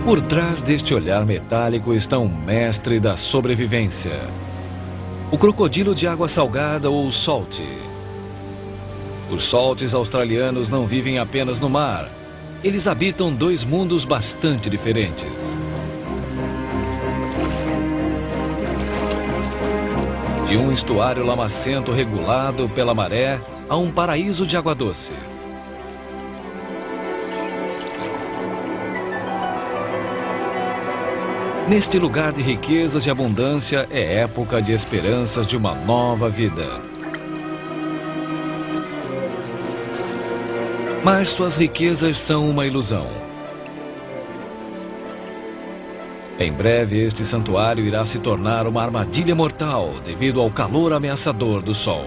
Por trás deste olhar metálico está um mestre da sobrevivência. O crocodilo de água salgada ou salt. Os salts australianos não vivem apenas no mar. Eles habitam dois mundos bastante diferentes. De um estuário lamacento regulado pela maré a um paraíso de água doce. Neste lugar de riquezas e abundância é época de esperanças de uma nova vida. Mas suas riquezas são uma ilusão. Em breve este santuário irá se tornar uma armadilha mortal devido ao calor ameaçador do sol.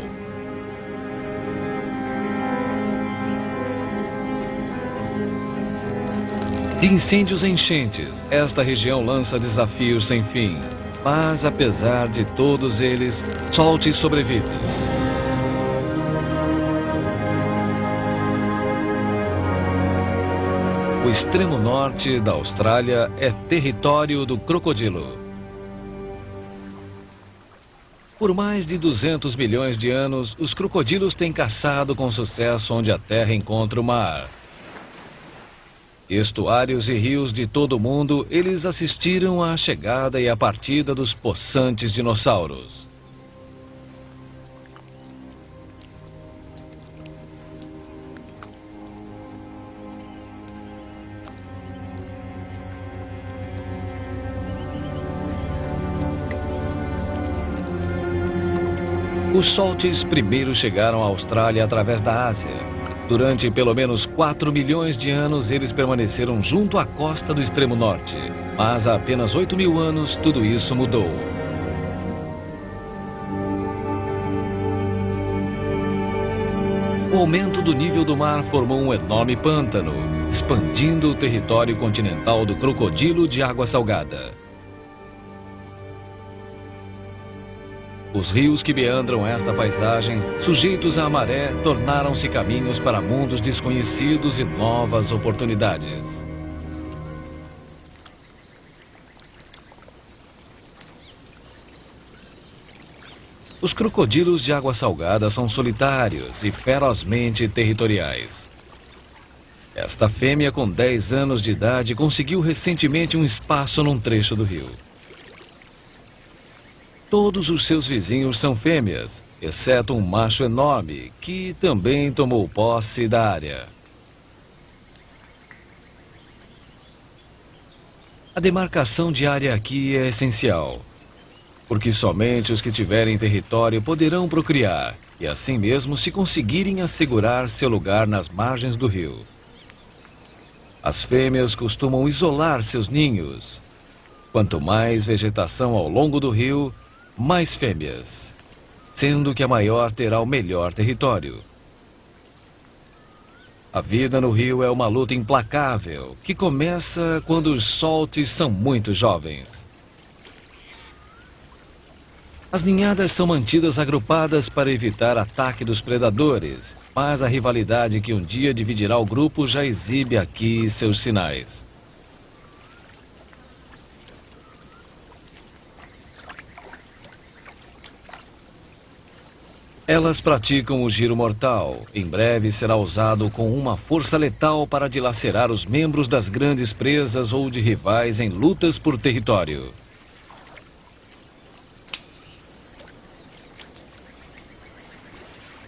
De incêndios e enchentes, esta região lança desafios sem fim. Mas, apesar de todos eles, Salt sobrevive. O extremo norte da Austrália é território do crocodilo. Por mais de 200 milhões de anos, os crocodilos têm caçado com sucesso onde a terra encontra o mar. Estuários e rios de todo o mundo, eles assistiram à chegada e à partida dos possantes dinossauros. Os salts primeiro chegaram à Austrália através da Ásia. Durante pelo menos 4 milhões de anos, eles permaneceram junto à costa do extremo norte. Mas há apenas 8 mil anos, tudo isso mudou. O aumento do nível do mar formou um enorme pântano, expandindo o território continental do crocodilo de água salgada. Os rios que meandram esta paisagem, sujeitos à maré, tornaram-se caminhos para mundos desconhecidos e novas oportunidades. Os crocodilos de água salgada são solitários e ferozmente territoriais. Esta fêmea com 10 anos de idade conseguiu recentemente um espaço num trecho do rio. Todos os seus vizinhos são fêmeas, exceto um macho enorme, que também tomou posse da área. A demarcação de área aqui é essencial, porque somente os que tiverem território poderão procriar, e assim mesmo se conseguirem assegurar seu lugar nas margens do rio. As fêmeas costumam isolar seus ninhos. Quanto mais vegetação ao longo do rio, mais fêmeas, sendo que a maior terá o melhor território. A vida no rio é uma luta implacável, que começa quando os salts são muito jovens. As ninhadas são mantidas agrupadas para evitar ataque dos predadores, mas a rivalidade que um dia dividirá o grupo já exibe aqui seus sinais. Elas praticam o giro mortal. Em breve será usado com uma força letal para dilacerar os membros das grandes presas ou de rivais em lutas por território.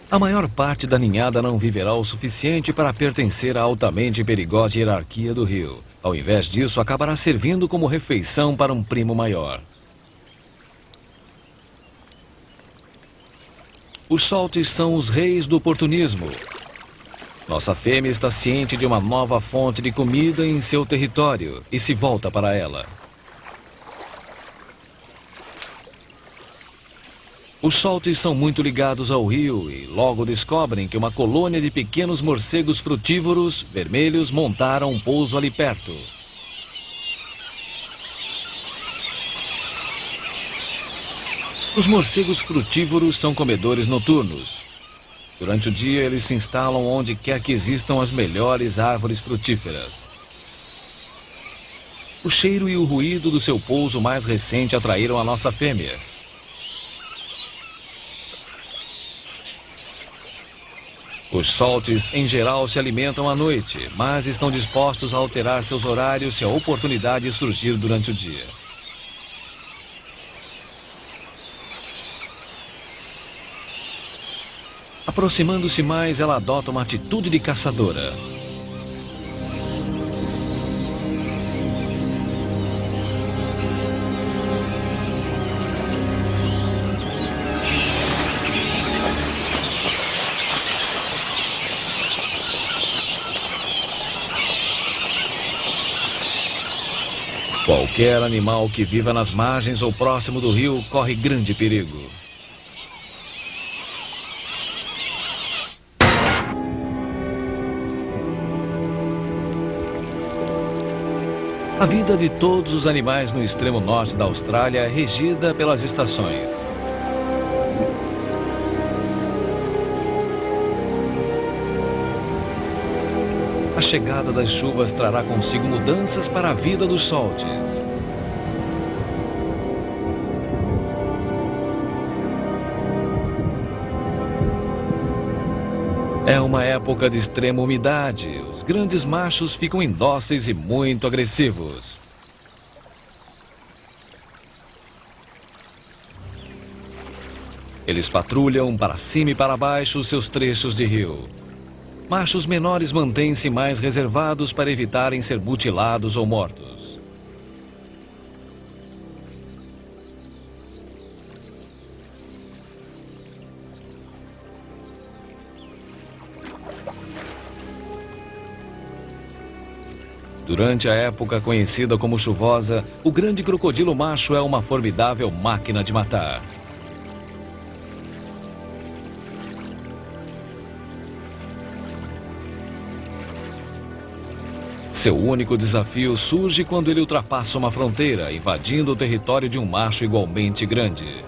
A maior parte da ninhada não viverá o suficiente para pertencer à altamente perigosa hierarquia do rio. Ao invés disso, acabará servindo como refeição para um primo maior. Os salts são os reis do oportunismo. Nossa fêmea está ciente de uma nova fonte de comida em seu território e se volta para ela. Os salts são muito ligados ao rio e logo descobrem que uma colônia de pequenos morcegos frutívoros vermelhos montaram um pouso ali perto. Os morcegos frutívoros são comedores noturnos. Durante o dia, eles se instalam onde quer que existam as melhores árvores frutíferas. O cheiro e o ruído do seu pouso mais recente atraíram a nossa fêmea. Os saltes, em geral, se alimentam à noite, mas estão dispostos a alterar seus horários se a oportunidade surgir durante o dia. Aproximando-se mais, ela adota uma atitude de caçadora. Qualquer animal que viva nas margens ou próximo do rio corre grande perigo. A vida de todos os animais no extremo norte da Austrália é regida pelas estações. A chegada das chuvas trará consigo mudanças para a vida dos saltes. É uma época de extrema umidade. Os grandes machos ficam indóceis e muito agressivos. Eles patrulham para cima e para baixo seus trechos de rio. Machos menores mantêm-se mais reservados para evitarem ser mutilados ou mortos. Durante a época conhecida como chuvosa, o grande crocodilo macho é uma formidável máquina de matar. Seu único desafio surge quando ele ultrapassa uma fronteira, invadindo o território de um macho igualmente grande.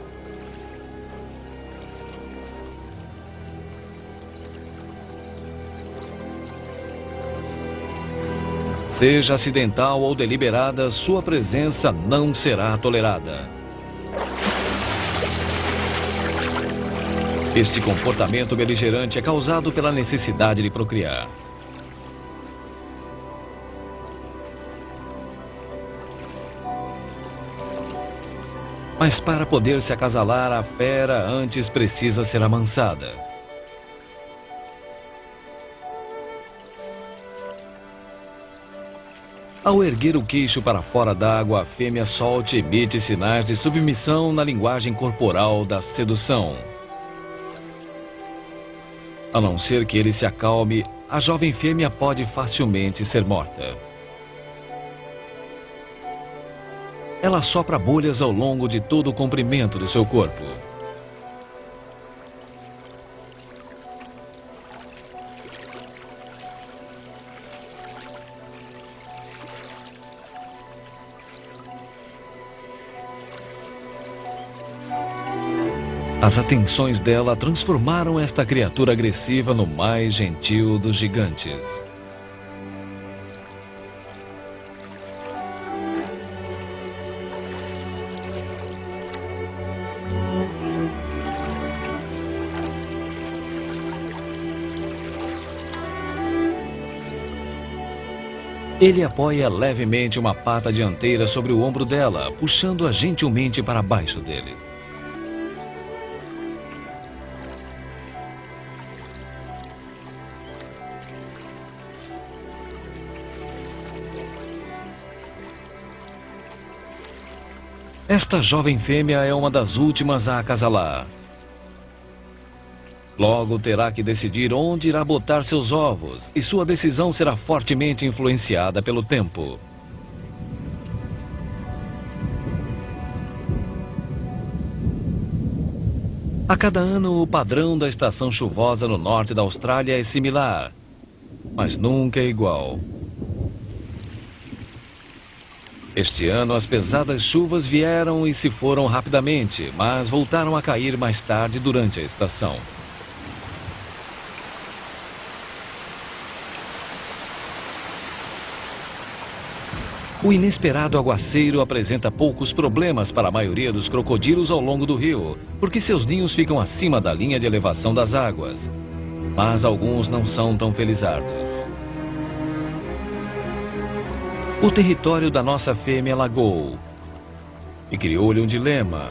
Seja acidental ou deliberada, sua presença não será tolerada. Este comportamento beligerante é causado pela necessidade de procriar. Mas para poder se acasalar, a fera antes precisa ser amansada. Ao erguer o queixo para fora d'água, a fêmea solte emite sinais de submissão na linguagem corporal da sedução. A não ser que ele se acalme, a jovem fêmea pode facilmente ser morta. Ela sopra bolhas ao longo de todo o comprimento do seu corpo. As atenções dela transformaram esta criatura agressiva no mais gentil dos gigantes. Ele apoia levemente uma pata dianteira sobre o ombro dela, puxando-a gentilmente para baixo dele. Esta jovem fêmea é uma das últimas a acasalar. Logo terá que decidir onde irá botar seus ovos, e sua decisão será fortemente influenciada pelo tempo. A cada ano, o padrão da estação chuvosa no norte da Austrália é similar, mas nunca é igual. Este ano, as pesadas chuvas vieram e se foram rapidamente, mas voltaram a cair mais tarde durante a estação. O inesperado aguaceiro apresenta poucos problemas para a maioria dos crocodilos ao longo do rio, porque seus ninhos ficam acima da linha de elevação das águas. Mas alguns não são tão felizardos. O território da nossa fêmea lagou e criou-lhe um dilema.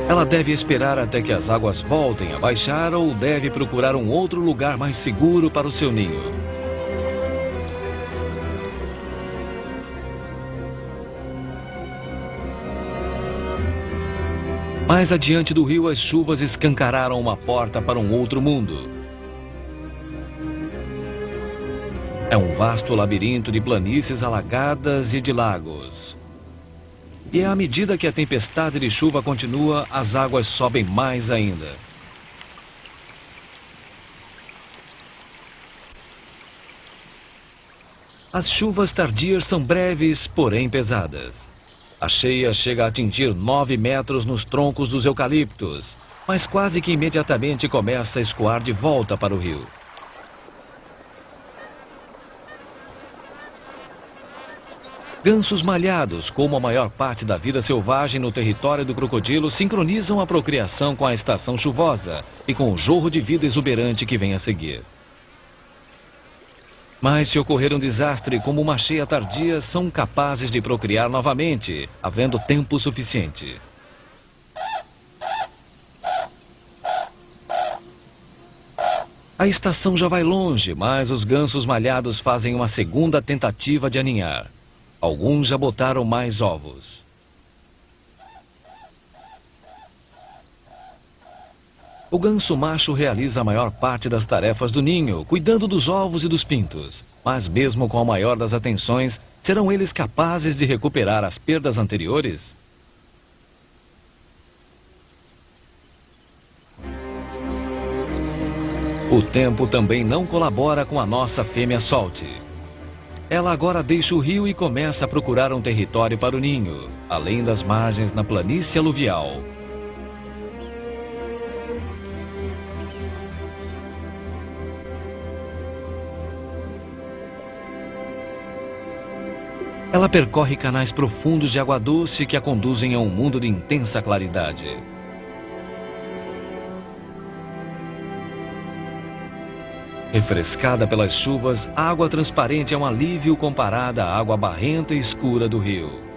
Ela deve esperar até que as águas voltem a baixar ou deve procurar um outro lugar mais seguro para o seu ninho. Mais adiante do rio, as chuvas escancararam uma porta para um outro mundo. É um vasto labirinto de planícies alagadas e de lagos. E à medida que a tempestade de chuva continua, as águas sobem mais ainda. As chuvas tardias são breves, porém pesadas. A cheia chega a atingir 9 metros nos troncos dos eucaliptos, mas quase que imediatamente começa a escoar de volta para o rio. Gansos malhados, como a maior parte da vida selvagem no território do crocodilo, sincronizam a procriação com a estação chuvosa e com o jorro de vida exuberante que vem a seguir. Mas se ocorrer um desastre como uma cheia tardia, são capazes de procriar novamente, havendo tempo suficiente. A estação já vai longe, mas os gansos malhados fazem uma segunda tentativa de aninhar. Alguns já botaram mais ovos. O ganso macho realiza a maior parte das tarefas do ninho, cuidando dos ovos e dos pintos. Mas mesmo com a maior das atenções, serão eles capazes de recuperar as perdas anteriores? O tempo também não colabora com a nossa fêmea Salt. Ela agora deixa o rio e começa a procurar um território para o ninho, além das margens na planície aluvial. Ela percorre canais profundos de água doce que a conduzem a um mundo de intensa claridade. Refrescada pelas chuvas, a água transparente é um alívio comparada à água barrenta e escura do rio.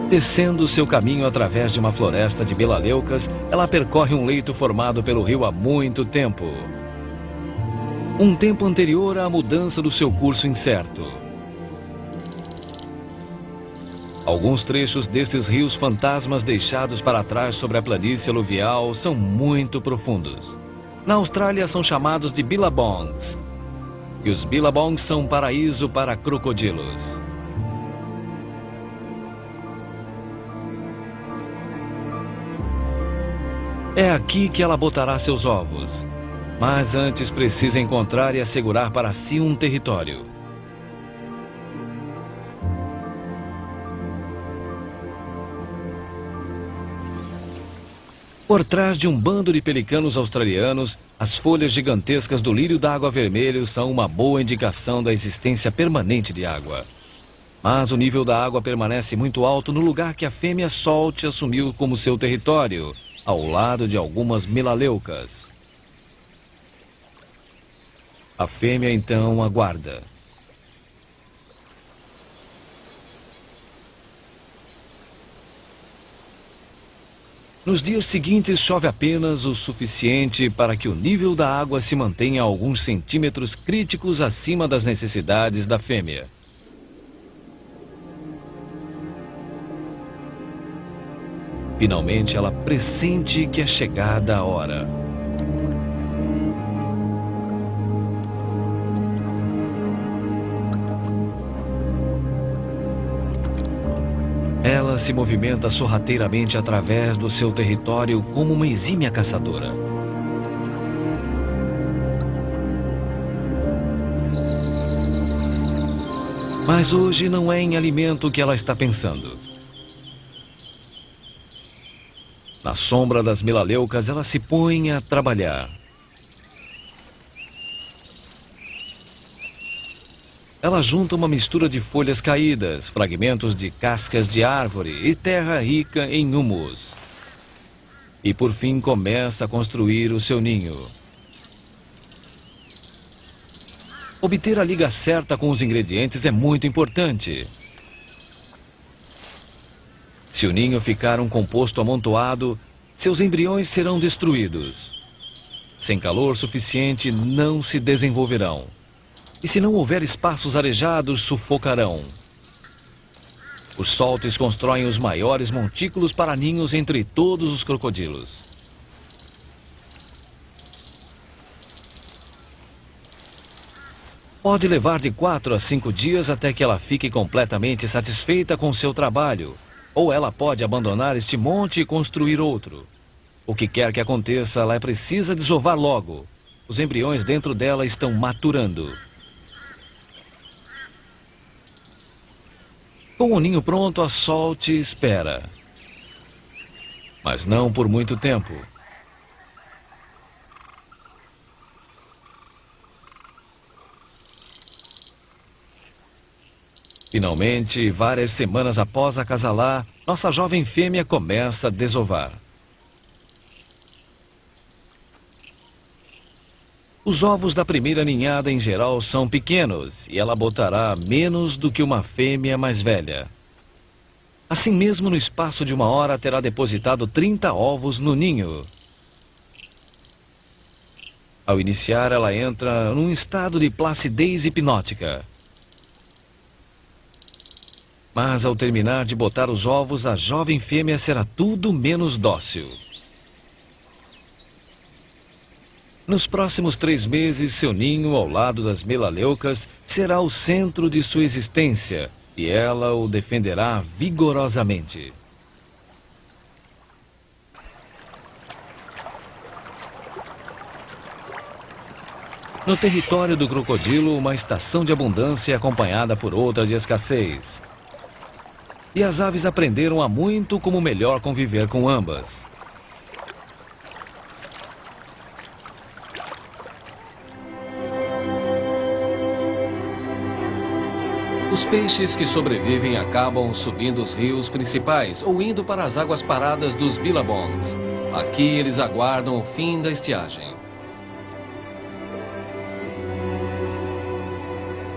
Descendo seu caminho através de uma floresta de melaleucas, ela percorre um leito formado pelo rio há muito tempo. Um tempo anterior à mudança do seu curso incerto. Alguns trechos destes rios fantasmas deixados para trás sobre a planície aluvial são muito profundos. Na Austrália são chamados de billabongs. E os billabongs são um paraíso para crocodilos. É aqui que ela botará seus ovos. Mas antes precisa encontrar e assegurar para si um território. Por trás de um bando de pelicanos australianos, as folhas gigantescas do lírio d'água vermelho são uma boa indicação da existência permanente de água. Mas o nível da água permanece muito alto no lugar que a fêmea Salt assumiu como seu território, ao lado de algumas melaleucas. A fêmea então aguarda. Nos dias seguintes chove apenas o suficiente para que o nível da água se mantenha a alguns centímetros críticos acima das necessidades da fêmea. Finalmente ela pressente que é chegada a hora. Ela se movimenta sorrateiramente através do seu território como uma exímia caçadora. Mas hoje não é em alimento que ela está pensando. Na sombra das melaleucas, ela se põe a trabalhar. Ela junta uma mistura de folhas caídas, fragmentos de cascas de árvore e terra rica em humus. E por fim começa a construir o seu ninho. Obter a liga certa com os ingredientes é muito importante. Se o ninho ficar um composto amontoado, seus embriões serão destruídos. Sem calor suficiente, não se desenvolverão. E se não houver espaços arejados, sufocarão. Os soltes constroem os maiores montículos para ninhos entre todos os crocodilos. Pode levar de 4 a 5 dias até que ela fique completamente satisfeita com seu trabalho. Ou ela pode abandonar este monte e construir outro. O que quer que aconteça, ela precisa desovar logo. Os embriões dentro dela estão maturando. Com o ninho pronto, a Salt espera. Mas não por muito tempo. Finalmente, várias semanas após acasalar, nossa jovem fêmea começa a desovar. Os ovos da primeira ninhada em geral são pequenos e ela botará menos do que uma fêmea mais velha. Assim mesmo, no espaço de 1 hora, terá depositado 30 ovos no ninho. Ao iniciar, ela entra num estado de placidez hipnótica. Mas ao terminar de botar os ovos, a jovem fêmea será tudo menos dócil. Nos próximos 3 meses, seu ninho, ao lado das melaleucas, será o centro de sua existência e ela o defenderá vigorosamente. No território do crocodilo, uma estação de abundância é acompanhada por outra de escassez. E as aves aprenderam há muito como melhor conviver com ambas. Os peixes que sobrevivem acabam subindo os rios principais ou indo para as águas paradas dos billabongs. Aqui eles aguardam o fim da estiagem.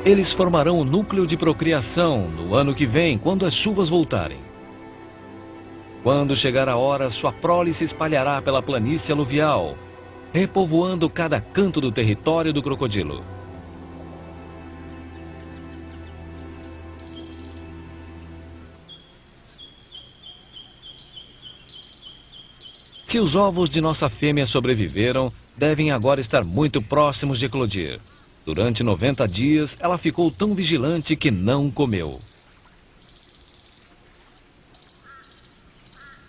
Eles formarão o núcleo de procriação no ano que vem, quando as chuvas voltarem. Quando chegar a hora, sua prole se espalhará pela planície aluvial, repovoando cada canto do território do crocodilo. Se os ovos de nossa fêmea sobreviveram, devem agora estar muito próximos de eclodir. Durante 90 dias, ela ficou tão vigilante que não comeu.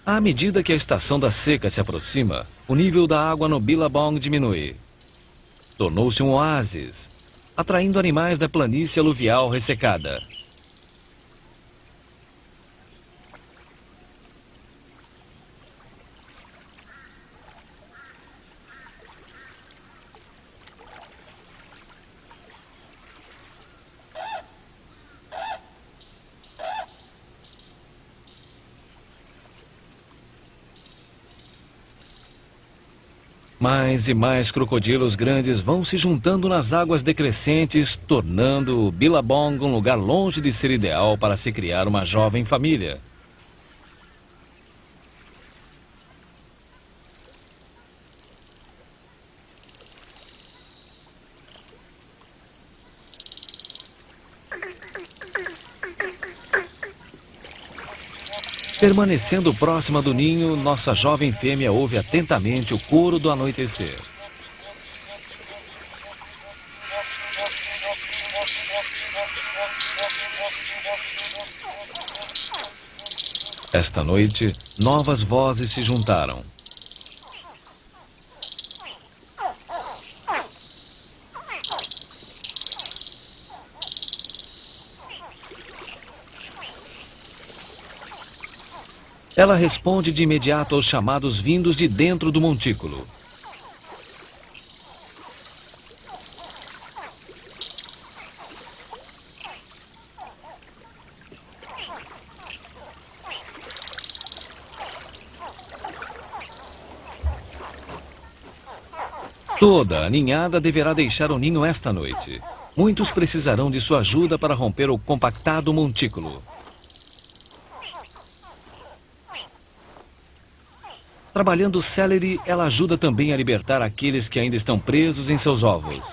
À medida que a estação da seca se aproxima, o nível da água no Billabong diminui. Tornou-se um oásis, atraindo animais da planície aluvial ressecada. Mais e mais crocodilos grandes vão se juntando nas águas decrescentes, tornando o Billabong um lugar longe de ser ideal para se criar uma jovem família. Permanecendo próxima do ninho, nossa jovem fêmea ouve atentamente o coro do anoitecer. Esta noite, novas vozes se juntaram. Ela responde de imediato aos chamados vindos de dentro do montículo. Toda a ninhada deverá deixar o ninho esta noite. Muitos precisarão de sua ajuda para romper o compactado montículo. Trabalhando celery, ela ajuda também a libertar aqueles que ainda estão presos em seus ovos.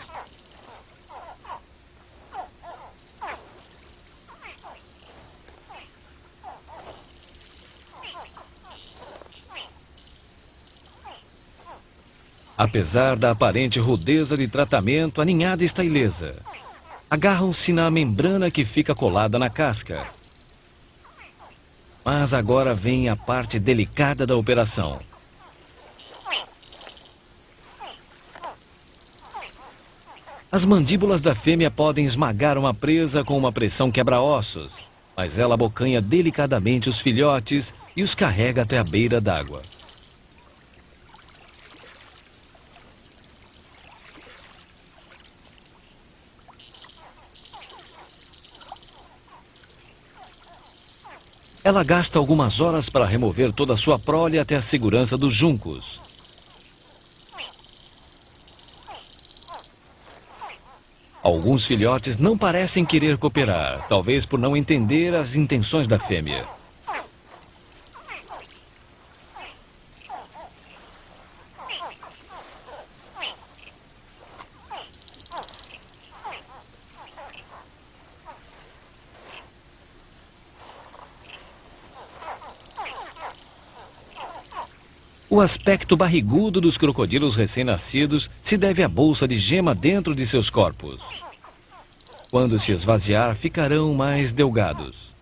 Apesar da aparente rudeza de tratamento, a ninhada está ilesa. Agarram-se na membrana que fica colada na casca. Mas agora vem a parte delicada da operação. As mandíbulas da fêmea podem esmagar uma presa com uma pressão quebra-ossos, mas ela abocanha delicadamente os filhotes e os carrega até a beira d'água. Ela gasta algumas horas para remover toda a sua prole até a segurança dos juncos. Alguns filhotes não parecem querer cooperar, talvez por não entender as intenções da fêmea. O aspecto barrigudo dos crocodilos recém-nascidos se deve à bolsa de gema dentro de seus corpos. Quando se esvaziar, ficarão mais delgados.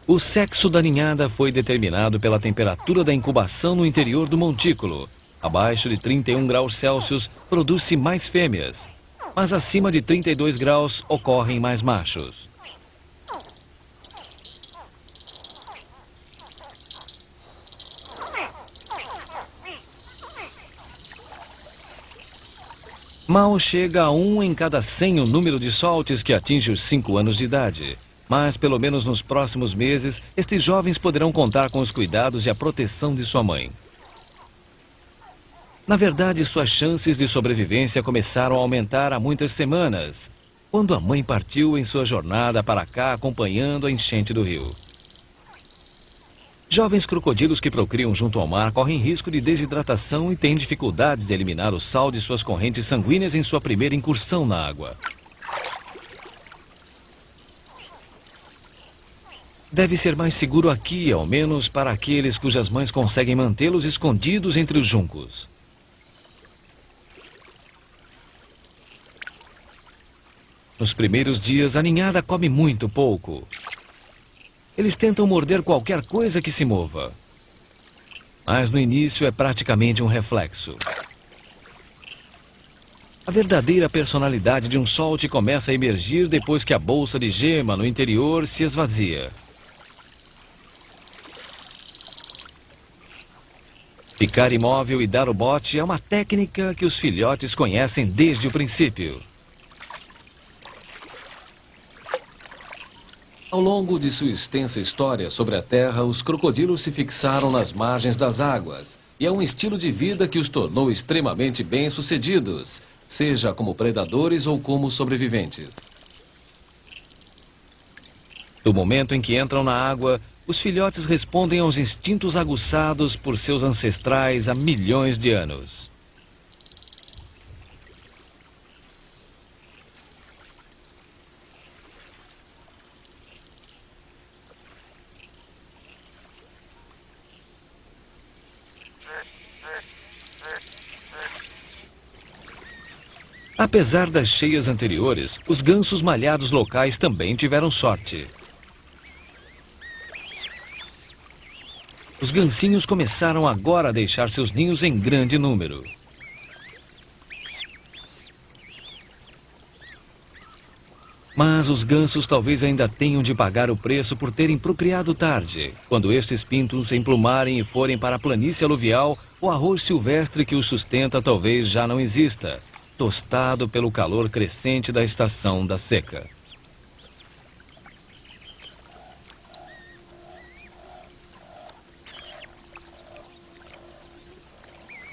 O sexo da ninhada foi determinado pela temperatura da incubação no interior do montículo. Abaixo de 31 graus Celsius, produz-se mais fêmeas, mas acima de 32 graus ocorrem mais machos. Mal chega a 1 em cada 100 o número de soltes que atinge os 5 anos de idade. Mas, pelo menos nos próximos meses, estes jovens poderão contar com os cuidados e a proteção de sua mãe. Na verdade, suas chances de sobrevivência começaram a aumentar há muitas semanas, quando a mãe partiu em sua jornada para cá acompanhando a enchente do rio. Jovens crocodilos que procriam junto ao mar correm risco de desidratação e têm dificuldades de eliminar o sal de suas correntes sanguíneas em sua primeira incursão na água. Deve ser mais seguro aqui, ao menos para aqueles cujas mães conseguem mantê-los escondidos entre os juncos. Nos primeiros dias, a ninhada come muito pouco. Eles tentam morder qualquer coisa que se mova. Mas no início é praticamente um reflexo. A verdadeira personalidade de um solte começa a emergir depois que a bolsa de gema no interior se esvazia. Ficar imóvel e dar o bote é uma técnica que os filhotes conhecem desde o princípio. Ao longo de sua extensa história sobre a Terra, os crocodilos se fixaram nas margens das águas, e é um estilo de vida que os tornou extremamente bem-sucedidos, seja como predadores ou como sobreviventes. No momento em que entram na água, os filhotes respondem aos instintos aguçados por seus ancestrais há milhões de anos. Apesar das cheias anteriores, os gansos malhados locais também tiveram sorte. Os gansinhos começaram agora a deixar seus ninhos em grande número. Mas os gansos talvez ainda tenham de pagar o preço por terem procriado tarde. Quando estes pintos se emplumarem e forem para a planície aluvial, o arroz silvestre que os sustenta talvez já não exista, tostado pelo calor crescente da estação da seca.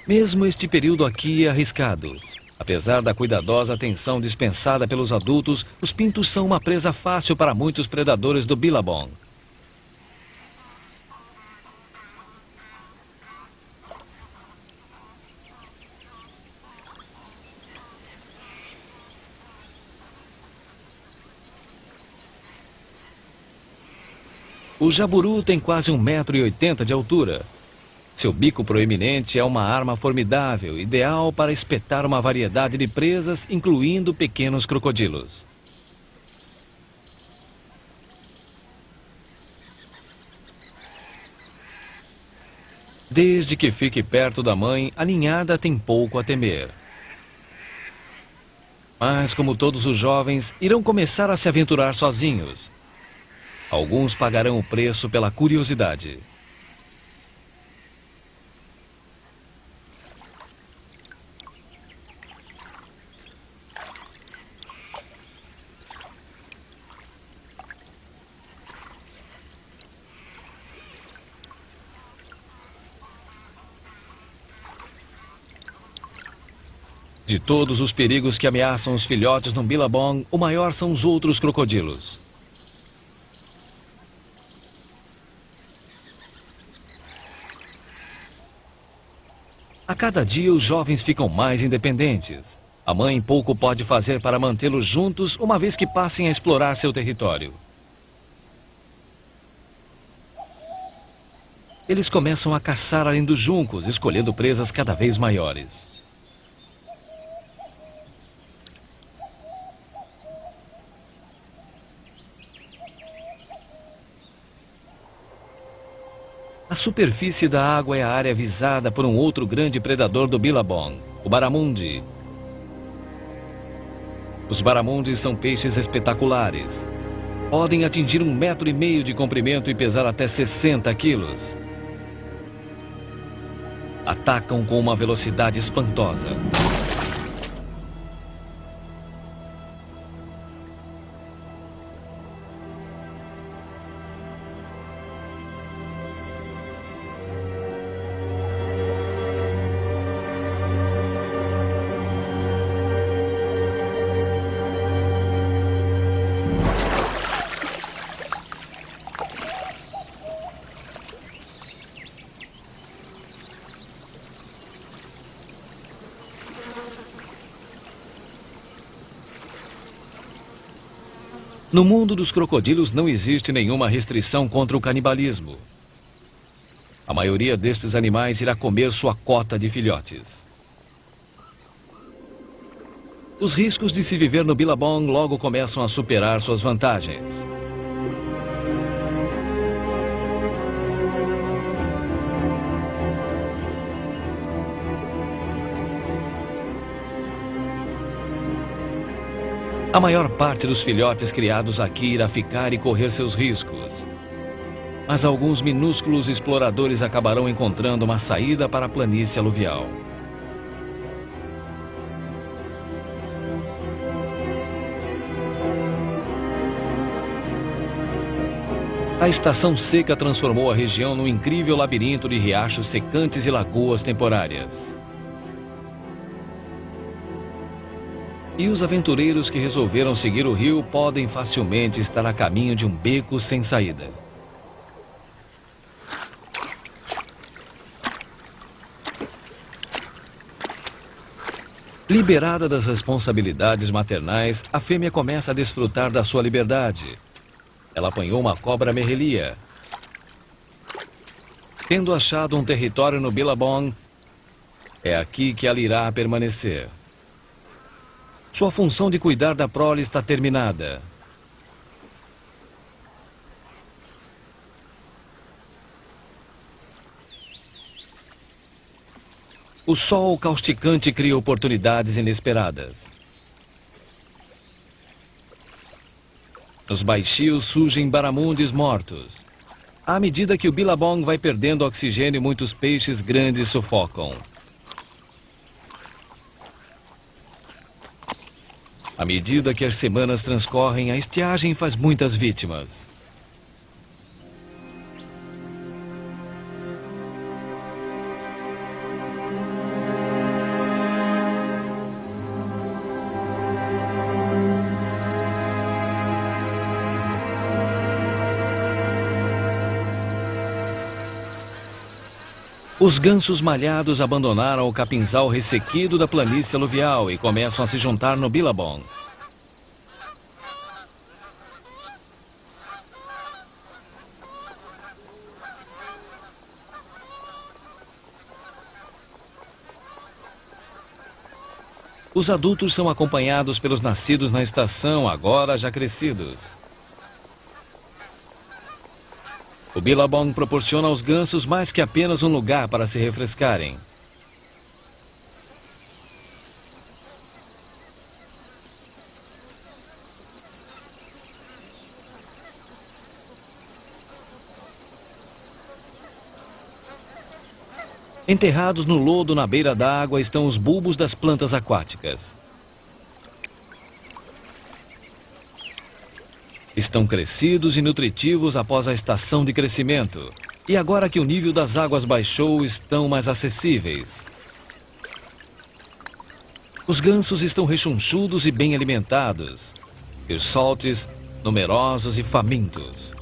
Mesmo este período aqui é arriscado. Apesar da cuidadosa atenção dispensada pelos adultos, os pintos são uma presa fácil para muitos predadores do Billabong. O jaburu tem quase 1,80 m de altura. Seu bico proeminente é uma arma formidável, ideal para espetar uma variedade de presas, incluindo pequenos crocodilos. Desde que fique perto da mãe, a ninhada tem pouco a temer. Mas, como todos os jovens, irão começar a se aventurar sozinhos. Alguns pagarão o preço pela curiosidade. De todos os perigos que ameaçam os filhotes no Billabong, o maior são os outros crocodilos. A cada dia, os jovens ficam mais independentes. A mãe pouco pode fazer para mantê-los juntos, uma vez que passem a explorar seu território. Eles começam a caçar além dos juncos, escolhendo presas cada vez maiores. A superfície da água é a área visada por um outro grande predador do Billabong, o baramundi. Os baramundis são peixes espetaculares. Podem atingir 1,5 m de comprimento e pesar até 60 quilos. Atacam com uma velocidade espantosa. No mundo dos crocodilos não existe nenhuma restrição contra o canibalismo. A maioria destes animais irá comer sua cota de filhotes. Os riscos de se viver no Billabong logo começam a superar suas vantagens. A maior parte dos filhotes criados aqui irá ficar e correr seus riscos. Mas alguns minúsculos exploradores acabarão encontrando uma saída para a planície aluvial. A estação seca transformou a região num incrível labirinto de riachos secantes e lagoas temporárias. E os aventureiros que resolveram seguir o rio podem facilmente estar a caminho de um beco sem saída. Liberada das responsabilidades maternais, a fêmea começa a desfrutar da sua liberdade. Ela apanhou uma cobra merrelia. Tendo achado um território no Billabong, é aqui que ela irá permanecer. Sua função de cuidar da prole está terminada. O sol causticante cria oportunidades inesperadas. Nos baixios surgem baramundis mortos. À medida que o Billabong vai perdendo oxigênio, muitos peixes grandes sufocam. À medida que as semanas transcorrem, a estiagem faz muitas vítimas. Os gansos malhados abandonaram o capinzal ressequido da planície aluvial e começam a se juntar no Billabong. Os adultos são acompanhados pelos nascidos na estação, agora já crescidos. O Billabong proporciona aos gansos mais que apenas um lugar para se refrescarem. Enterrados no lodo na beira d'água estão os bulbos das plantas aquáticas. Estão crescidos e nutritivos após a estação de crescimento. E agora que o nível das águas baixou, estão mais acessíveis. Os gansos estão rechonchudos e bem alimentados. E os saltes, numerosos e famintos.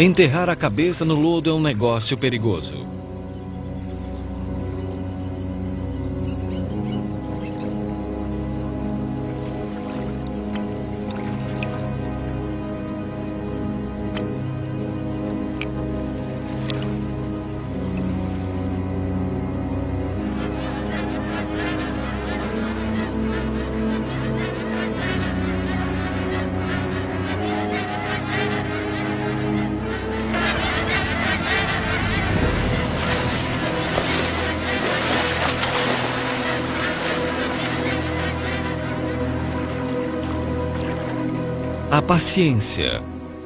Enterrar a cabeça no lodo é um negócio perigoso. A paciência,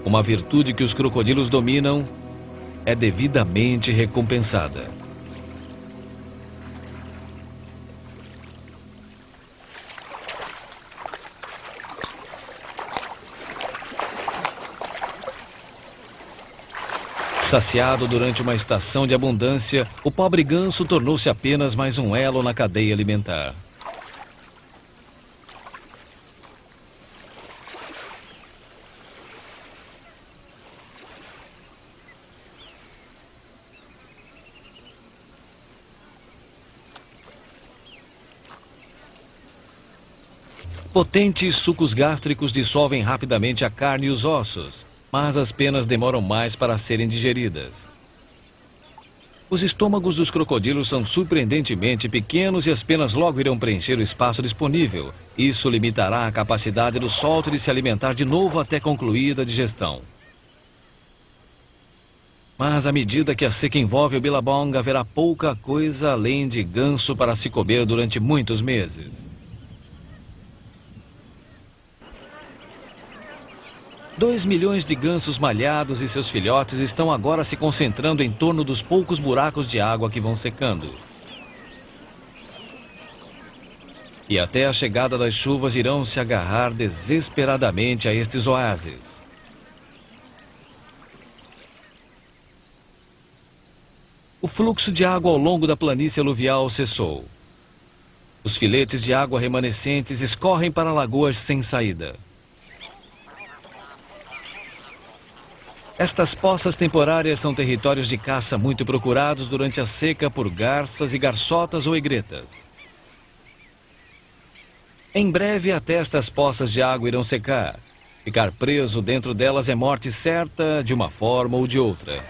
uma virtude que os crocodilos dominam, é devidamente recompensada. Saciado durante uma estação de abundância, o pobre ganso tornou-se apenas mais um elo na cadeia alimentar. Potentes sucos gástricos dissolvem rapidamente a carne e os ossos, mas as penas demoram mais para serem digeridas. Os estômagos dos crocodilos são surpreendentemente pequenos e as penas logo irão preencher o espaço disponível. Isso limitará a capacidade do solto de se alimentar de novo até concluída a digestão. Mas à medida que a seca envolve o Billabong, haverá pouca coisa além de ganso para se comer durante muitos meses. 2 milhões de gansos malhados e seus filhotes estão agora se concentrando em torno dos poucos buracos de água que vão secando. E até a chegada das chuvas irão se agarrar desesperadamente a estes oásis. O fluxo de água ao longo da planície aluvial cessou. Os filetes de água remanescentes escorrem para lagoas sem saída. Estas poças temporárias são territórios de caça muito procurados durante a seca por garças e garçotas ou egretas. Em breve, até estas poças de água irão secar. Ficar preso dentro delas é morte certa, de uma forma ou de outra.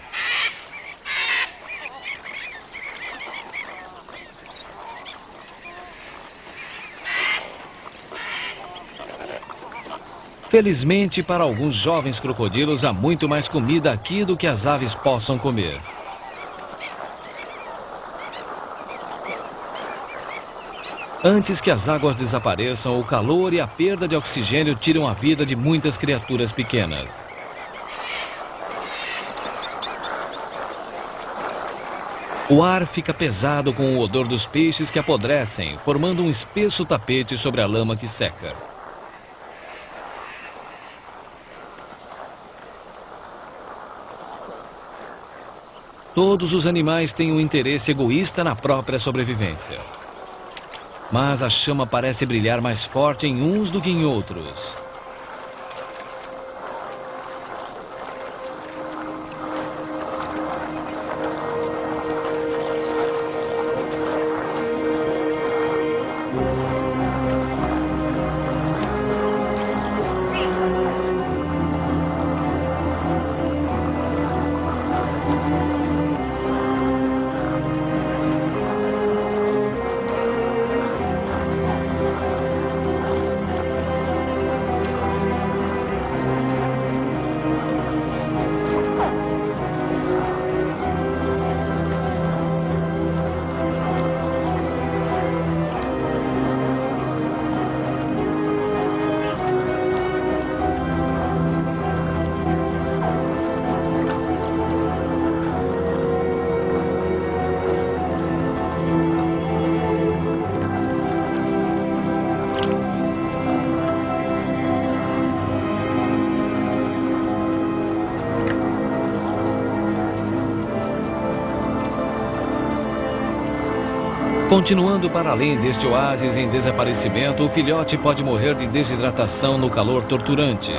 Felizmente, para alguns jovens crocodilos, há muito mais comida aqui do que as aves possam comer. Antes que as águas desapareçam, o calor e a perda de oxigênio tiram a vida de muitas criaturas pequenas. O ar fica pesado com o odor dos peixes que apodrecem, formando um espesso tapete sobre a lama que seca. Todos os animais têm um interesse egoísta na própria sobrevivência. Mas a chama parece brilhar mais forte em uns do que em outros. Continuando para além deste oásis em desaparecimento, o filhote pode morrer de desidratação no calor torturante.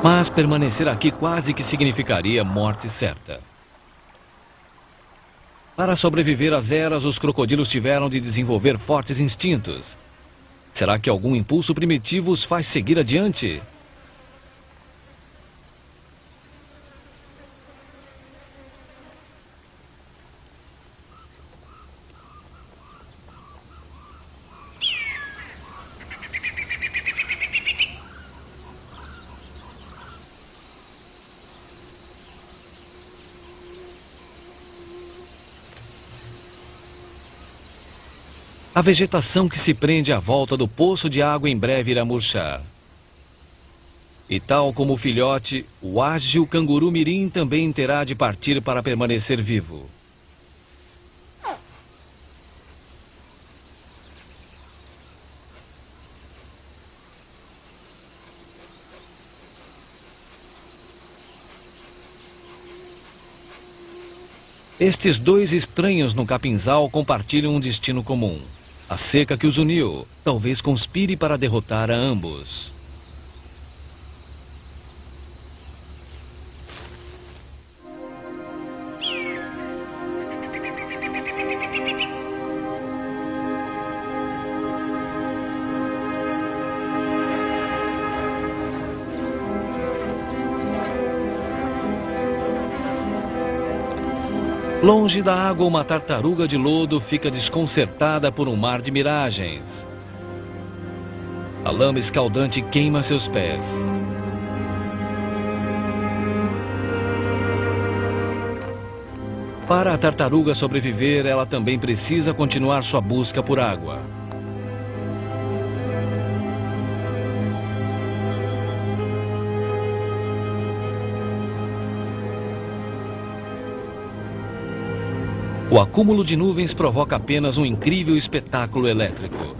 Mas permanecer aqui quase que significaria morte certa. Para sobreviver às eras, os crocodilos tiveram de desenvolver fortes instintos. Será que algum impulso primitivo os faz seguir adiante? A vegetação que se prende à volta do poço de água em breve irá murchar. E tal como o filhote, o ágil canguru-mirim também terá de partir para permanecer vivo. Estes dois estranhos no capinzal compartilham um destino comum. A seca que os uniu talvez conspire para derrotar a ambos. Longe da água, uma tartaruga de lodo fica desconcertada por um mar de miragens. A lama escaldante queima seus pés. Para a tartaruga sobreviver, ela também precisa continuar sua busca por água. O acúmulo de nuvens provoca apenas um incrível espetáculo elétrico.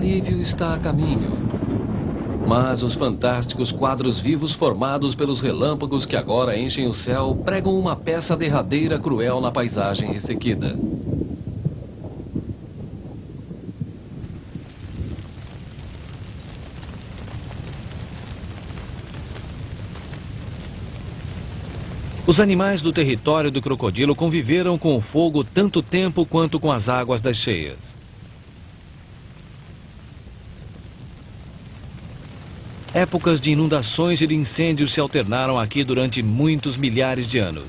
alívio está a caminho. Mas os fantásticos quadros vivos formados pelos relâmpagos que agora enchem o céu pregam uma peça derradeira cruel na paisagem ressequida. Os animais do território do crocodilo conviveram com o fogo tanto tempo quanto com as águas das cheias. Épocas de inundações e de incêndios se alternaram aqui durante muitos milhares de anos.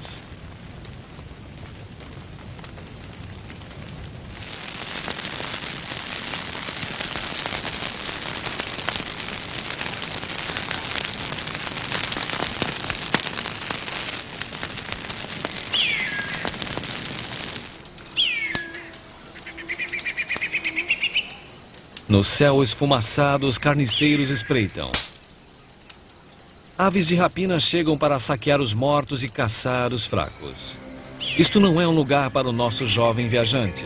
No céu esfumaçado, os carniceiros espreitam. Aves de rapina chegam para saquear os mortos e caçar os fracos. Isto não é um lugar para o nosso jovem viajante.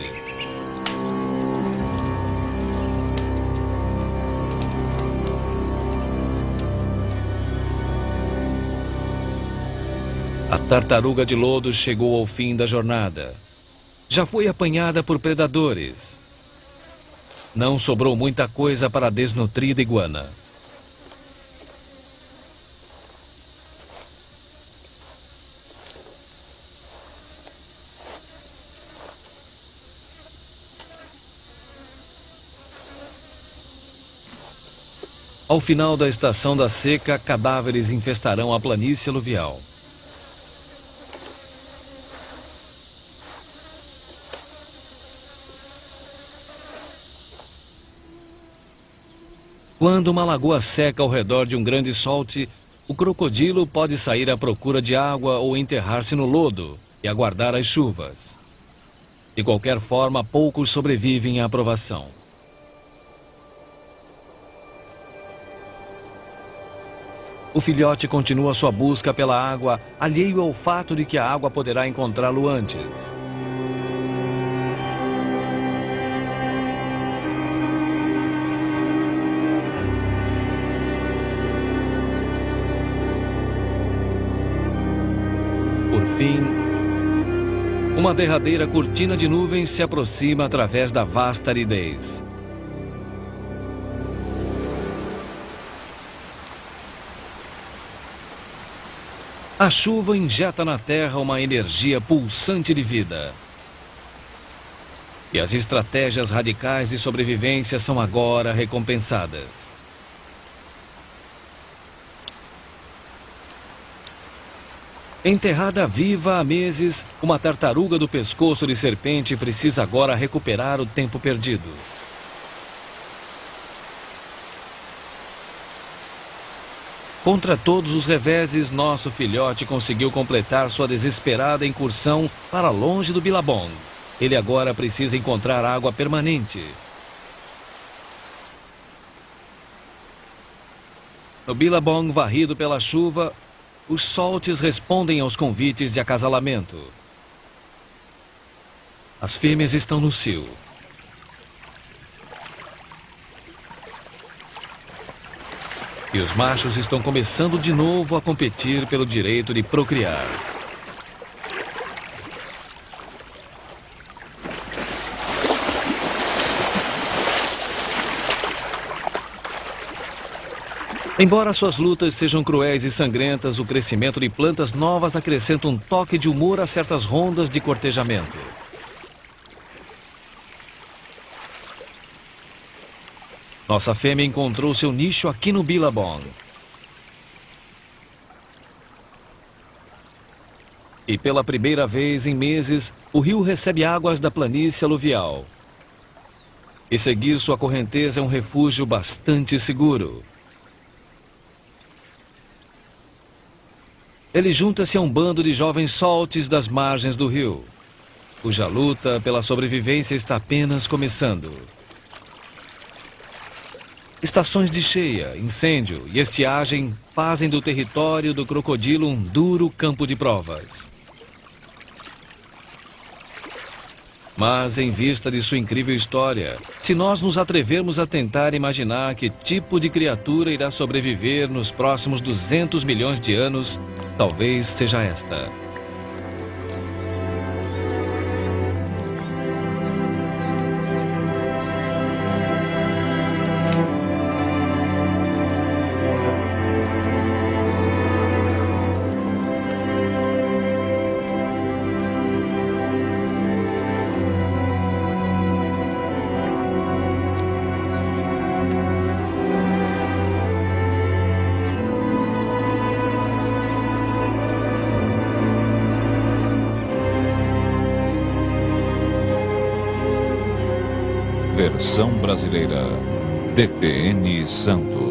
A tartaruga de lodo chegou ao fim da jornada. Já foi apanhada por predadores. Não sobrou muita coisa para a desnutrida iguana. Ao final da estação da seca, cadáveres infestarão a planície aluvial. Quando uma lagoa seca ao redor de um grande solte, o crocodilo pode sair à procura de água ou enterrar-se no lodo e aguardar as chuvas. De qualquer forma, poucos sobrevivem à provação. O filhote continua sua busca pela água, alheio ao fato de que a água poderá encontrá-lo antes. Por fim, uma derradeira cortina de nuvens se aproxima através da vasta aridez. A chuva injeta na terra uma energia pulsante de vida. E as estratégias radicais de sobrevivência são agora recompensadas. Enterrada viva há meses, uma tartaruga do pescoço de serpente precisa agora recuperar o tempo perdido. Contra todos os reveses, nosso filhote conseguiu completar sua desesperada incursão para longe do Billabong. Ele agora precisa encontrar água permanente. No Billabong varrido pela chuva, os soltes respondem aos convites de acasalamento. As fêmeas estão no cio. E os machos estão começando de novo a competir pelo direito de procriar. Embora suas lutas sejam cruéis e sangrentas, o crescimento de plantas novas acrescenta um toque de humor a certas rondas de cortejamento. Nossa fêmea encontrou seu nicho aqui no Billabong. E pela primeira vez em meses, o rio recebe águas da planície aluvial. E seguir sua correnteza é um refúgio bastante seguro. Ele junta-se a um bando de jovens soltes das margens do rio, cuja luta pela sobrevivência está apenas começando. Estações de cheia, incêndio e estiagem fazem do território do crocodilo um duro campo de provas. Mas em vista de sua incrível história, se nós nos atrevermos a tentar imaginar que tipo de criatura irá sobreviver nos próximos 200 milhões de anos, talvez seja esta. Versão brasileira, DPN Santos.